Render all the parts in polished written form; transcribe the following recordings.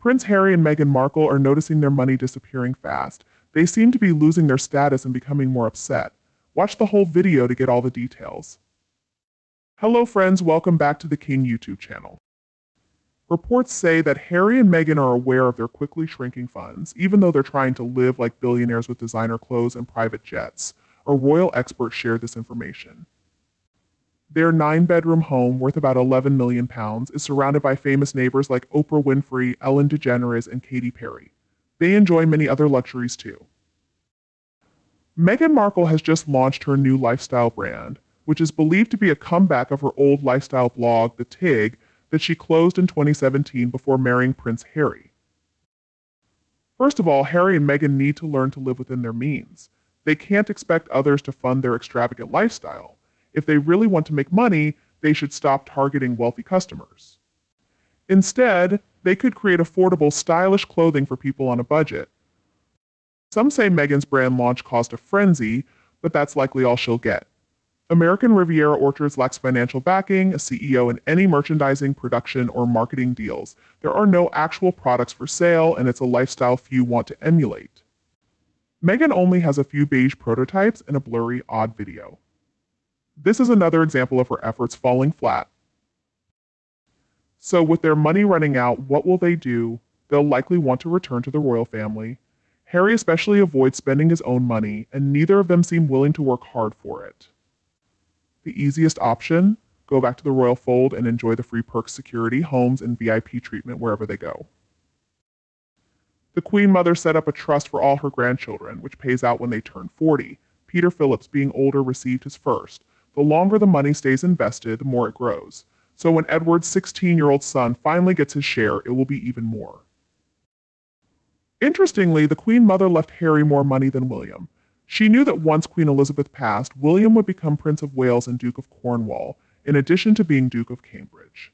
Prince Harry and Meghan Markle are noticing their money disappearing fast. They seem to be losing their status and becoming more upset. Watch the whole video to get all the details. Hello friends, welcome back to the King YouTube channel. Reports say that Harry and Meghan are aware of their quickly shrinking funds, even though they're trying to live like billionaires with designer clothes and private jets. A royal expert shared this information. Their 9-bedroom home, worth about £11 million, is surrounded by famous neighbors like Oprah Winfrey, Ellen DeGeneres, and Katy Perry. They enjoy many other luxuries too. Meghan Markle has just launched her new lifestyle brand, which is believed to be a comeback of her old lifestyle blog, The Tig, that she closed in 2017 before marrying Prince Harry. First of all, Harry and Meghan need to learn to live within their means. They can't expect others to fund their extravagant lifestyle. If they really want to make money, they should stop targeting wealthy customers. Instead, they could create affordable, stylish clothing for people on a budget. Some say Meghan's brand launch caused a frenzy, but that's likely all she'll get. American Riviera Orchards lacks financial backing, a CEO, and any merchandising, production, or marketing deals. There are no actual products for sale, and it's a lifestyle few want to emulate. Meghan only has a few beige prototypes and a blurry, odd video. This is another example of her efforts falling flat. So with their money running out, what will they do? They'll likely want to return to the royal family. Harry especially avoids spending his own money, and neither of them seem willing to work hard for it. The easiest option? Go back to the royal fold and enjoy the free perks, security, homes, and VIP treatment wherever they go. The Queen Mother set up a trust for all her grandchildren, which pays out when they turn 40. Peter Phillips, being older, received his first. The longer the money stays invested, the more it grows. So when Edward's 16-year-old son finally gets his share, it will be even more. Interestingly, the Queen Mother left Harry more money than William. She knew that once Queen Elizabeth passed, William would become Prince of Wales and Duke of Cornwall, in addition to being Duke of Cambridge.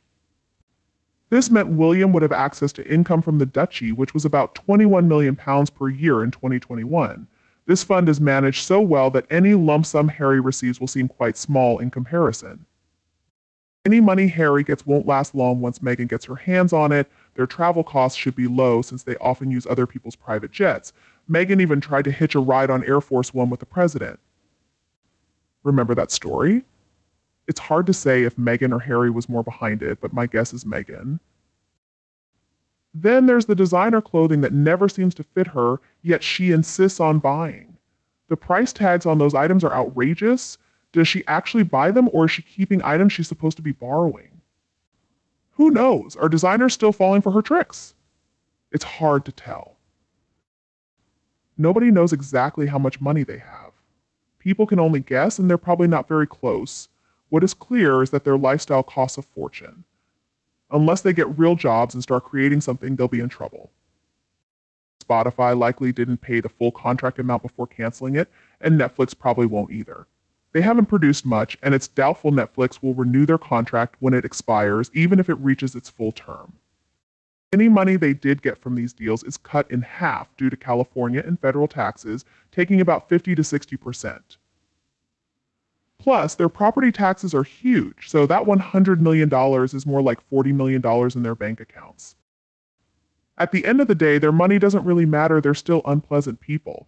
This meant William would have access to income from the duchy, which was about £21 million per year in 2021. This fund is managed so well that any lump sum Harry receives will seem quite small in comparison. Any money Harry gets won't last long once Meghan gets her hands on it. Their travel costs should be low since they often use other people's private jets. Meghan even tried to hitch a ride on Air Force One with the president. Remember that story? It's hard to say if Meghan or Harry was more behind it, but my guess is Meghan. Then there's the designer clothing that never seems to fit her, yet she insists on buying. The price tags on those items are outrageous. Does she actually buy them, or is she keeping items she's supposed to be borrowing? Who knows? Are designers still falling for her tricks? It's hard to tell. Nobody knows exactly how much money they have. People can only guess, and they're probably not very close. What is clear is that their lifestyle costs a fortune. Unless they get real jobs and start creating something, they'll be in trouble. Spotify likely didn't pay the full contract amount before canceling it, and Netflix probably won't either. They haven't produced much, and it's doubtful Netflix will renew their contract when it expires, even if it reaches its full term. Any money they did get from these deals is cut in half due to California and federal taxes, taking about 50 to 60%. Plus, their property taxes are huge, so that $100 million is more like $40 million in their bank accounts. At the end of the day, their money doesn't really matter, they're still unpleasant people.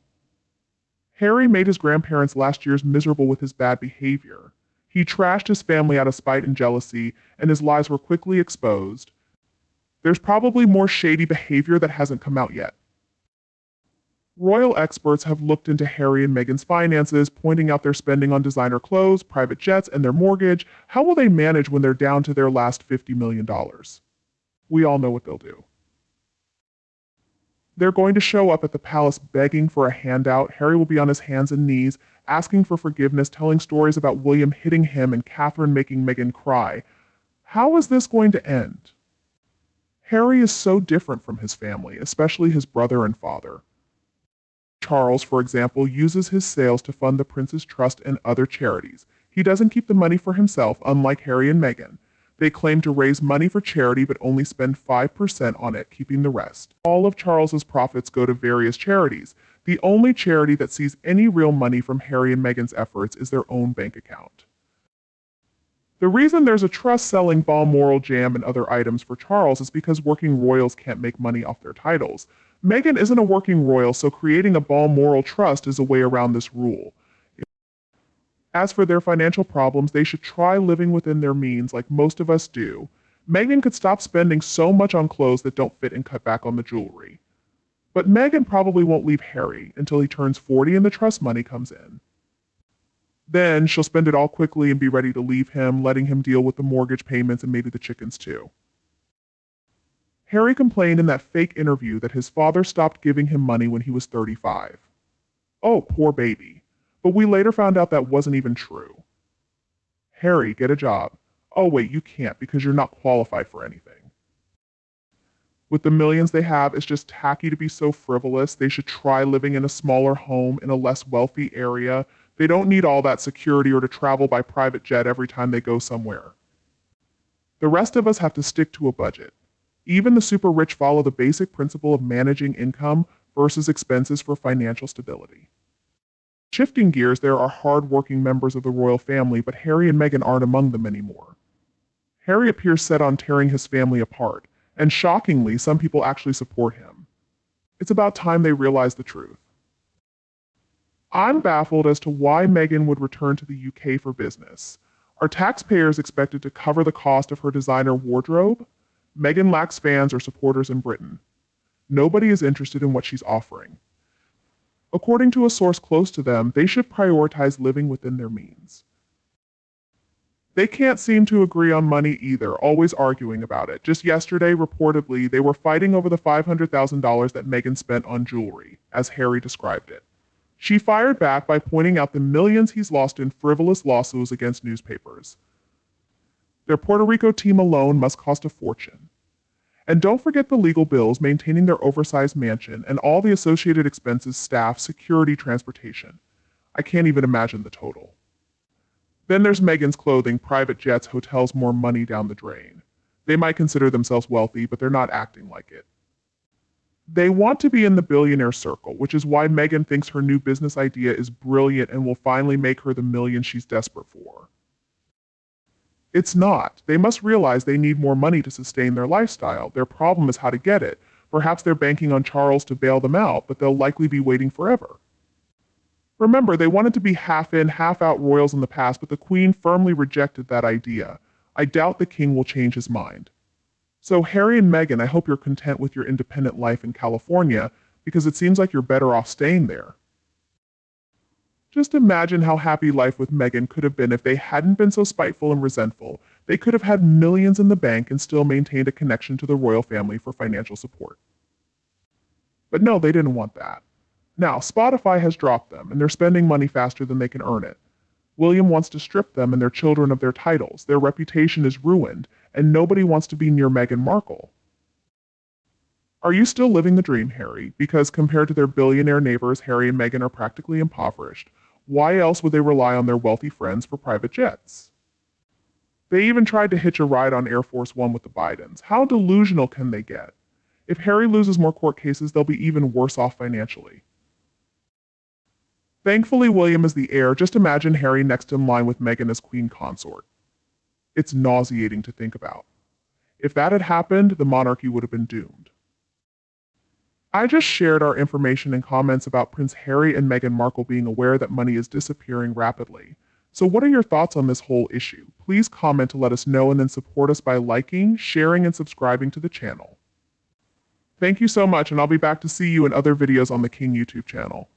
Harry made his grandparents last year miserable with his bad behavior. He trashed his family out of spite and jealousy, and his lies were quickly exposed. There's probably more shady behavior that hasn't come out yet. Royal experts have looked into Harry and Meghan's finances, pointing out their spending on designer clothes, private jets, and their mortgage. How will they manage when they're down to their last $50 million? We all know what they'll do. They're going to show up at the palace begging for a handout. Harry will be on his hands and knees, asking for forgiveness, telling stories about William hitting him and Catherine making Meghan cry. How is this going to end? Harry is so different from his family, especially his brother and father. Charles, for example, uses his sales to fund the prince's trust and other charities. He doesn't keep the money for himself, unlike Harry and Meghan. They claim to raise money for charity but only spend 5% on it, keeping the rest. All of Charles's profits go to various charities. The only charity that sees any real money from Harry and Meghan's efforts is their own bank account. The reason there's a trust selling Balmoral jam and other items for Charles is because working royals can't make money off their titles. Meghan isn't a working royal, so creating a Balmoral trust is a way around this rule. As for their financial problems, they should try living within their means like most of us do. Meghan could stop spending so much on clothes that don't fit and cut back on the jewelry. But Meghan probably won't leave Harry until he turns 40 and the trust money comes in. Then she'll spend it all quickly and be ready to leave him, letting him deal with the mortgage payments and maybe the chickens too. Harry complained in that fake interview that his father stopped giving him money when he was 35. Oh, poor baby. But we later found out that wasn't even true. Harry, get a job. Oh wait, you can't because you're not qualified for anything. With the millions they have, it's just tacky to be so frivolous. They should try living in a smaller home in a less wealthy area. They don't need all that security or to travel by private jet every time they go somewhere. The rest of us have to stick to a budget. Even the super rich follow the basic principle of managing income versus expenses for financial stability. Shifting gears, there are hard-working members of the royal family, but Harry and Meghan aren't among them anymore. Harry appears set on tearing his family apart, and shockingly, some people actually support him. It's about time they realize the truth. I'm baffled as to why Meghan would return to the UK for business. Are taxpayers expected to cover the cost of her designer wardrobe? Meghan lacks fans or supporters in Britain. Nobody is interested in what she's offering. According to a source close to them, they should prioritize living within their means. They can't seem to agree on money either, always arguing about it. Just yesterday, reportedly, they were fighting over the $500,000 that Meghan spent on jewelry, as Harry described it. She fired back by pointing out the millions he's lost in frivolous lawsuits against newspapers. Their Puerto Rico team alone must cost a fortune. And don't forget the legal bills, maintaining their oversized mansion, and all the associated expenses, staff, security, transportation. I can't even imagine the total. Then there's Meghan's clothing, private jets, hotels, more money down the drain. They might consider themselves wealthy, but they're not acting like it. They want to be in the billionaire circle, which is why Meghan thinks her new business idea is brilliant and will finally make her the million she's desperate for. It's not. They must realize they need more money to sustain their lifestyle. Their problem is how to get it. Perhaps they're banking on Charles to bail them out, but they'll likely be waiting forever. Remember, they wanted to be half in, half out royals in the past, but the Queen firmly rejected that idea. I doubt the King will change his mind. So Harry and Meghan, I hope you're content with your independent life in California, because it seems like you're better off staying there. Just imagine how happy life with Meghan could have been if they hadn't been so spiteful and resentful. They could have had millions in the bank and still maintained a connection to the royal family for financial support. But no, they didn't want that. Now, Spotify has dropped them, and they're spending money faster than they can earn it. William wants to strip them and their children of their titles. Their reputation is ruined, and nobody wants to be near Meghan Markle. Are you still living the dream, Harry? Because compared to their billionaire neighbors, Harry and Meghan are practically impoverished. Why else would they rely on their wealthy friends for private jets? They even tried to hitch a ride on Air Force One with the Bidens. How delusional can they get? If Harry loses more court cases, they'll be even worse off financially. Thankfully, William is the heir. Just imagine Harry next in line with Meghan as queen consort. It's nauseating to think about. If that had happened, the monarchy would have been doomed. I just shared our information and comments about Prince Harry and Meghan Markle being aware that money is disappearing rapidly. So what are your thoughts on this whole issue? Please comment to let us know and then support us by liking, sharing, and subscribing to the channel. Thank you so much, and I'll be back to see you in other videos on the King YouTube channel.